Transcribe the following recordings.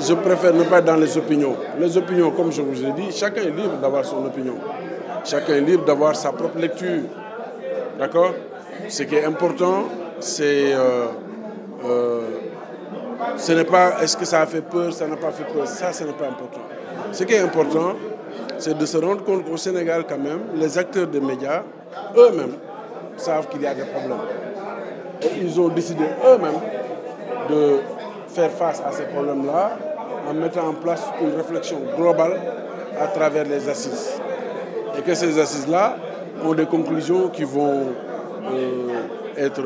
je préfère ne pas être dans les opinions. Les opinions, comme je vous ai dit, chacun est libre d'avoir son opinion. Chacun est libre d'avoir sa propre lecture. D'accord? Ce qui est important, c'est... ce n'est pas est-ce que ça a fait peur, ça n'a pas fait peur. Ça, ce n'est pas important. Ce qui est important, c'est de se rendre compte qu'au Sénégal, quand même, les acteurs des médias, eux-mêmes, savent qu'il y a des problèmes. Et ils ont décidé eux-mêmes de faire face à ces problèmes-là en mettant en place une réflexion globale à travers les assises. Et que ces assises-là ont des conclusions qui vont être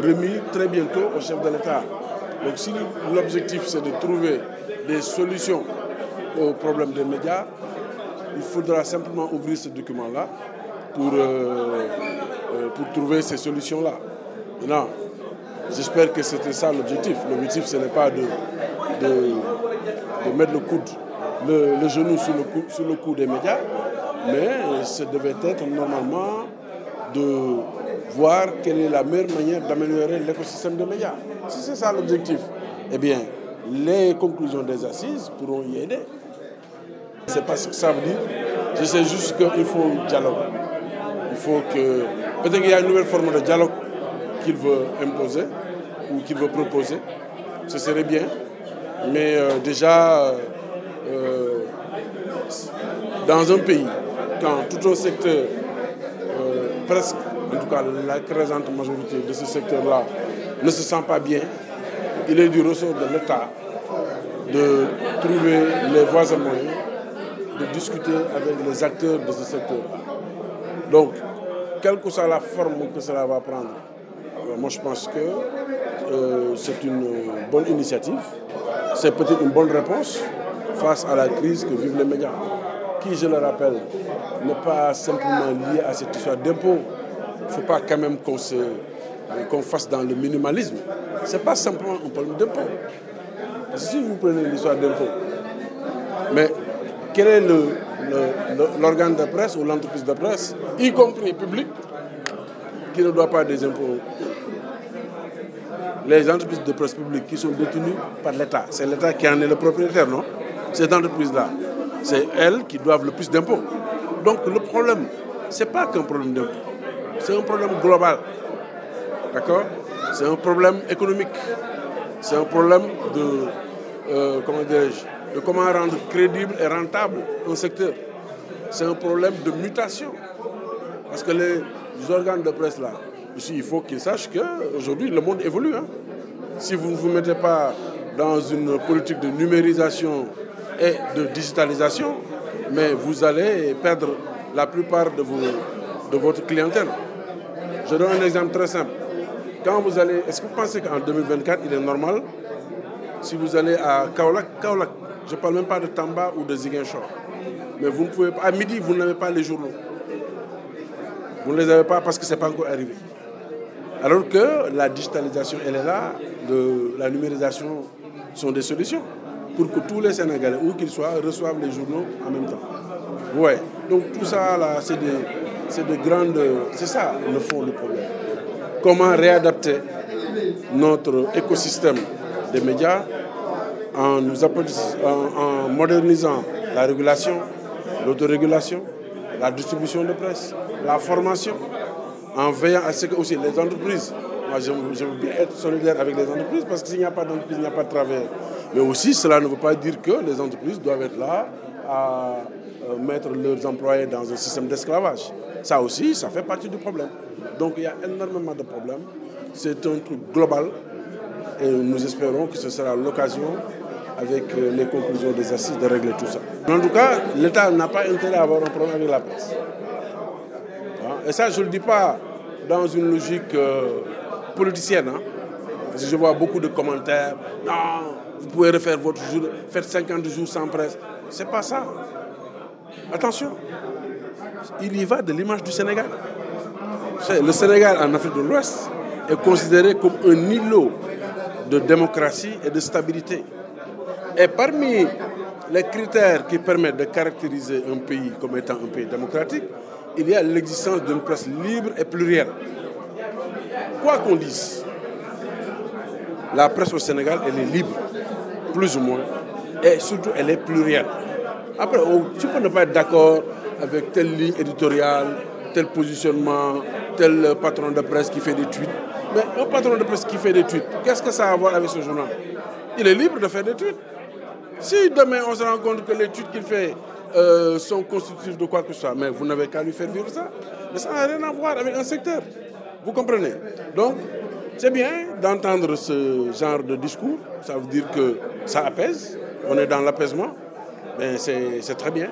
remises très bientôt au chef de l'État. Donc si l'objectif c'est de trouver des solutions aux problèmes des médias, il faudra simplement ouvrir ce document-là pour trouver ces solutions-là. Maintenant, j'espère que c'était ça l'objectif. L'objectif, ce n'est pas de mettre le genou sur le cou des médias, mais ça devait être normalement de voir quelle est la meilleure manière d'améliorer l'écosystème des médias. Si c'est ça l'objectif, eh bien, les conclusions des assises pourront y aider. Je ne sais pas ce que ça veut dire. Je sais juste qu'il faut dialogue. Il faut que... Peut-être qu'il y a une nouvelle forme de dialogue qu'il veut imposer ou qu'il veut proposer. Ce serait bien. Mais déjà, dans un pays, quand tout un secteur, presque, en tout cas l'écrasante majorité de ce secteur-là, ne se sent pas bien, il est du ressort de l'État de trouver les voies et moyens de discuter avec les acteurs de ce secteur. Donc, quelle que soit la forme que cela va prendre, moi je pense que c'est une bonne initiative, c'est peut-être une bonne réponse face à la crise que vivent les médias, qui, je le rappelle, n'est pas simplement liée à cette histoire d'impôt. Il ne faut pas quand même qu'on fasse dans le minimalisme. Ce n'est pas simplement un problème d'impôt. Parce que si vous prenez l'histoire d'impôt, mais quel est l'organe de presse ou l'entreprise de presse, y compris public, qui ne doit pas des impôts? Les entreprises de presse publique qui sont détenues par l'État, c'est l'État qui en est le propriétaire, non? Ces entreprises-là, c'est elles qui doivent le plus d'impôts. Donc le problème, ce n'est pas qu'un problème d'impôt, c'est un problème global. D'accord? C'est un problème économique. C'est un problème de, de comment rendre crédible et rentable un secteur. C'est un problème de mutation. Parce que les organes de presse là, ici, il faut qu'ils sachent qu'aujourd'hui, le monde évolue. Hein. Si vous ne vous mettez pas dans une politique de numérisation et de digitalisation, mais vous allez perdre la plupart de votre clientèle. Je donne un exemple très simple. Quand vous allez, est-ce que vous pensez qu'en 2024, il est normal, si vous allez à Kaolack, je ne parle même pas de Tamba ou de Ziguinchor, mais vous ne pouvez pas, à midi, vous n'avez pas les journaux. Vous ne les avez pas parce que ce n'est pas encore arrivé. Alors que la digitalisation, elle est là, la numérisation sont des solutions pour que tous les Sénégalais, où qu'ils soient, reçoivent les journaux en même temps. Ouais. Donc tout ça, là, c'est ça le fond du problème. Comment réadapter notre écosystème des médias en modernisant la régulation, l'autorégulation, la distribution de presse, la formation, en veillant à ce que aussi les entreprises, moi je veux bien être solidaire avec les entreprises parce que s'il n'y a pas d'entreprise, il n'y a pas de travail. Mais aussi, cela ne veut pas dire que les entreprises doivent être là à mettre leurs employés dans un système d'esclavage. Ça aussi, ça fait partie du problème. Donc il y a énormément de problèmes. C'est un truc global et nous espérons que ce sera l'occasion, avec les conclusions des assises, de régler tout ça. En tout cas, l'État n'a pas intérêt à avoir un problème avec la presse. Et ça, je ne le dis pas dans une logique politicienne. Hein. Parce que je vois beaucoup de commentaires. Non, vous pouvez refaire votre jour, faire 50 jours sans presse. Ce n'est pas ça. Attention, il y va de l'image du Sénégal. Le Sénégal en Afrique de l'Ouest est considéré comme un îlot de démocratie et de stabilité. Et parmi les critères qui permettent de caractériser un pays comme étant un pays démocratique, il y a l'existence d'une presse libre et plurielle. Quoi qu'on dise, la presse au Sénégal, elle est libre, plus ou moins. Et surtout, elle est plurielle. Après, tu peux ne pas être d'accord avec telle ligne éditoriale, tel positionnement, tel patron de presse qui fait des tweets. Mais un patron de presse qui fait des tweets, qu'est-ce que ça a à voir avec ce journal? Il est libre de faire des tweets. Si demain on se rend compte que les tweets qu'il fait sont constitutifs de quoi que ce soit, mais vous n'avez qu'à lui faire vivre ça. Mais ça n'a rien à voir avec un secteur. Vous comprenez? Donc, c'est bien d'entendre ce genre de discours. Ça veut dire que ça apaise. On est dans l'apaisement. Mais c'est très bien.